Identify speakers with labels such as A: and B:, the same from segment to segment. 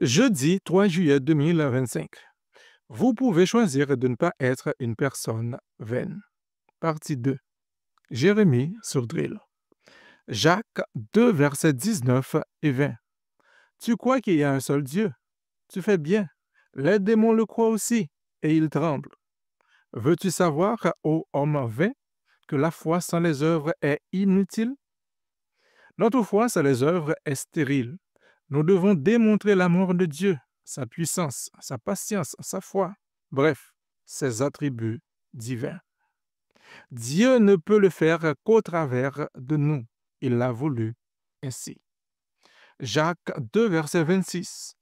A: Jeudi 3 juillet 2025. Vous pouvez choisir de ne pas être une personne vaine. Partie 2. Jérémie sur Drill. Jacques 2, versets 19 et 20. Tu crois qu'il y a un seul Dieu? Tu fais bien. Les démons le croient aussi, et ils tremblent. Veux-tu savoir, ô homme vain, que la foi sans les œuvres est inutile? Notre foi sans les œuvres est stérile. Nous devons démontrer l'amour de Dieu, sa puissance, sa patience, sa foi, bref, ses attributs divins. Dieu ne peut le faire qu'au travers de nous. Il l'a voulu ainsi. Jacques 2, verset 26.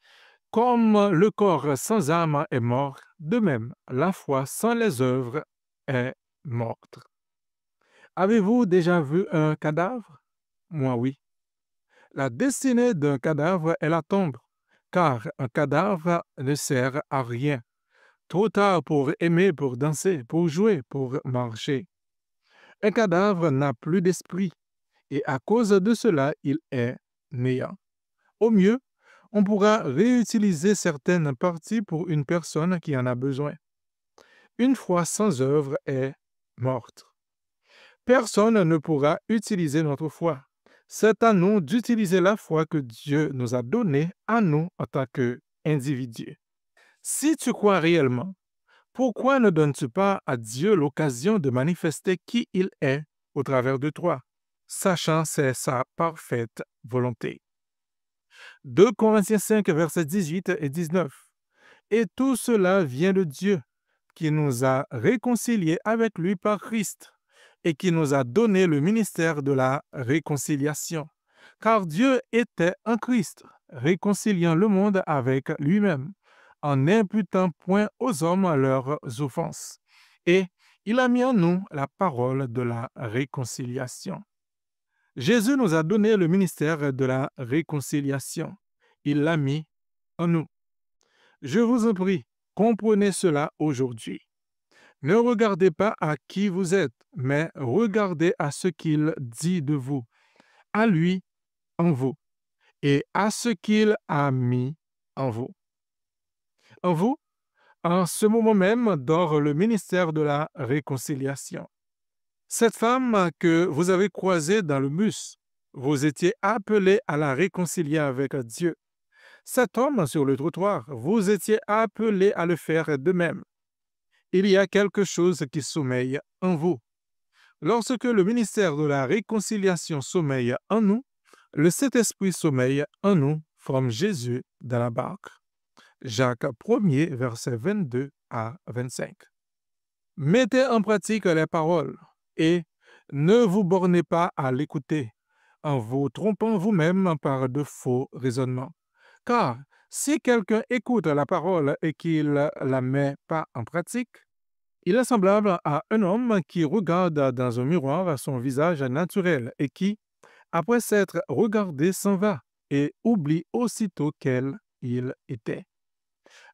A: Comme le corps sans âme est mort, de même, la foi sans les œuvres est morte. Avez-vous déjà vu un cadavre? Moi, oui. La destinée d'un cadavre est la tombe, car un cadavre ne sert à rien. Trop tard pour aimer, pour danser, pour jouer, pour marcher. Un cadavre n'a plus d'esprit, et à cause de cela, il est néant. Au mieux, on pourra réutiliser certaines parties pour une personne qui en a besoin. Une foi sans œuvre est morte. Personne ne pourra utiliser notre foi. C'est à nous d'utiliser la foi que Dieu nous a donnée à nous en tant qu'individus. Si tu crois réellement, pourquoi ne donnes-tu pas à Dieu l'occasion de manifester qui il est au travers de toi, sachant c'est sa parfaite volonté? 2 Corinthiens 5, versets 18 et 19. Et tout cela vient de Dieu, qui nous a réconciliés avec lui par Christ et qui nous a donné le ministère de la réconciliation. Car Dieu était en Christ, réconciliant le monde avec lui-même, en n'imputant point aux hommes leurs offenses. Et il a mis en nous la parole de la réconciliation. Jésus nous a donné le ministère de la réconciliation. Il l'a mis en nous. Je vous en prie, comprenez cela aujourd'hui. Ne regardez pas à qui vous êtes, mais regardez à ce qu'il dit de vous, à lui en vous, et à ce qu'il a mis en vous. En vous, en ce moment même, dort le ministère de la réconciliation. Cette femme que vous avez croisée dans le bus, vous étiez appelé à la réconcilier avec Dieu. Cet homme sur le trottoir, vous étiez appelé à le faire de même. Il y a quelque chose qui sommeille en vous. Lorsque le ministère de la réconciliation sommeille en nous, le Saint-Esprit sommeille en nous, comme Jésus dans la barque. Jacques 1er, versets 22 à 25. Mettez en pratique les paroles et ne vous bornez pas à l'écouter en vous trompant vous-même par de faux raisonnements. Car si quelqu'un écoute la parole et qu'il ne la met pas en pratique, il est semblable à un homme qui regarde dans un miroir son visage naturel et qui, après s'être regardé, s'en va et oublie aussitôt quel il était.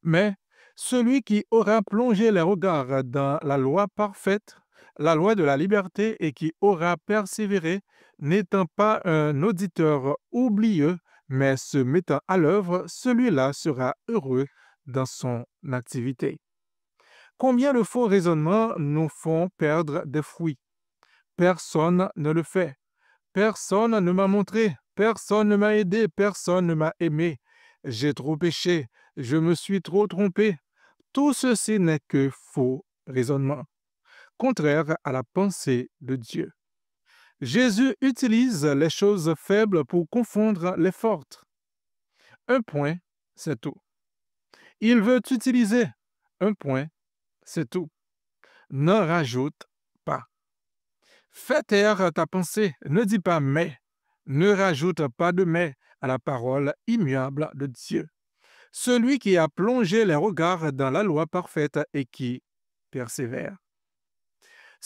A: Mais celui qui aura plongé les regards dans la loi parfaite, la loi de la liberté, et qui aura persévéré, n'étant pas un auditeur oublieux, mais se mettant à l'œuvre, celui-là sera heureux dans son activité. Combien de faux raisonnements nous font perdre des fruits? Personne ne le fait. Personne ne m'a montré, personne ne m'a aidé, personne ne m'a aimé. J'ai trop péché, je me suis trop trompé. Tout ceci n'est que faux raisonnement, contraire à la pensée de Dieu. Jésus utilise les choses faibles pour confondre les fortes. Un point, c'est tout. Il veut utiliser un point, c'est tout. N'en rajoute pas. Fais taire ta pensée, ne dis pas mais, ne rajoute pas de mais à la parole immuable de Dieu. Celui qui a plongé les regards dans la loi parfaite et qui persévère.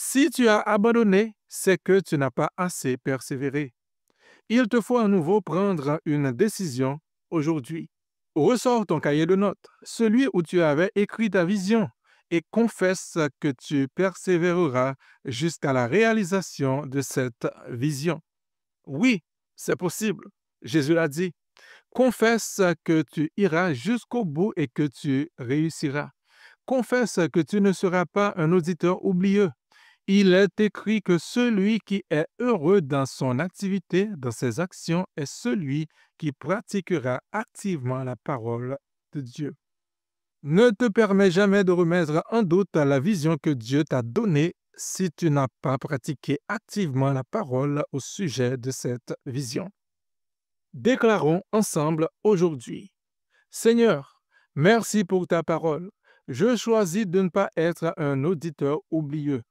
A: Si tu as abandonné, c'est que tu n'as pas assez persévéré. Il te faut à nouveau prendre une décision aujourd'hui. Ressors ton cahier de notes, celui où tu avais écrit ta vision, et confesse que tu persévéreras jusqu'à la réalisation de cette vision. Oui, c'est possible. Jésus l'a dit. Confesse que tu iras jusqu'au bout et que tu réussiras. Confesse que tu ne seras pas un auditeur oublieux. Il est écrit que celui qui est heureux dans son activité, dans ses actions, est celui qui pratiquera activement la parole de Dieu. Ne te permets jamais de remettre en doute la vision que Dieu t'a donnée si tu n'as pas pratiqué activement la parole au sujet de cette vision. Déclarons ensemble aujourd'hui: Seigneur, merci pour ta parole. Je choisis de ne pas être un auditeur oublieux.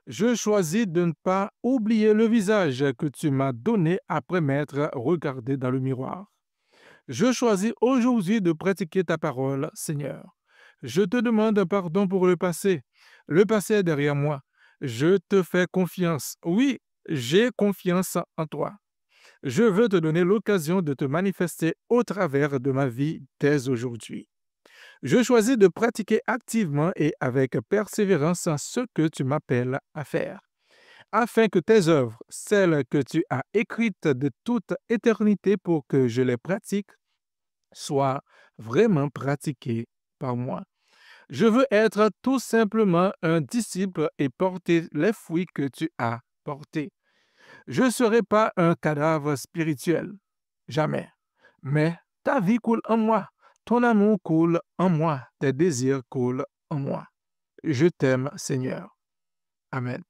A: Je choisis de ne pas oublier le visage que tu m'as donné après m'être regardé dans le miroir. Je choisis aujourd'hui de pratiquer ta parole, Seigneur. Je te demande pardon pour le passé. Le passé est derrière moi. Je te fais confiance. Oui, j'ai confiance en toi. Je veux te donner l'occasion de te manifester au travers de ma vie dès aujourd'hui. Je choisis de pratiquer activement et avec persévérance ce que tu m'appelles à faire, afin que tes œuvres, celles que tu as écrites de toute éternité pour que je les pratique, soient vraiment pratiquées par moi. Je veux être tout simplement un disciple et porter les fruits que tu as portés. Je ne serai pas un cadavre spirituel, jamais, mais ta vie coule en moi, ton amour coule en moi, tes désirs coulent en moi. Je t'aime, Seigneur. Amen.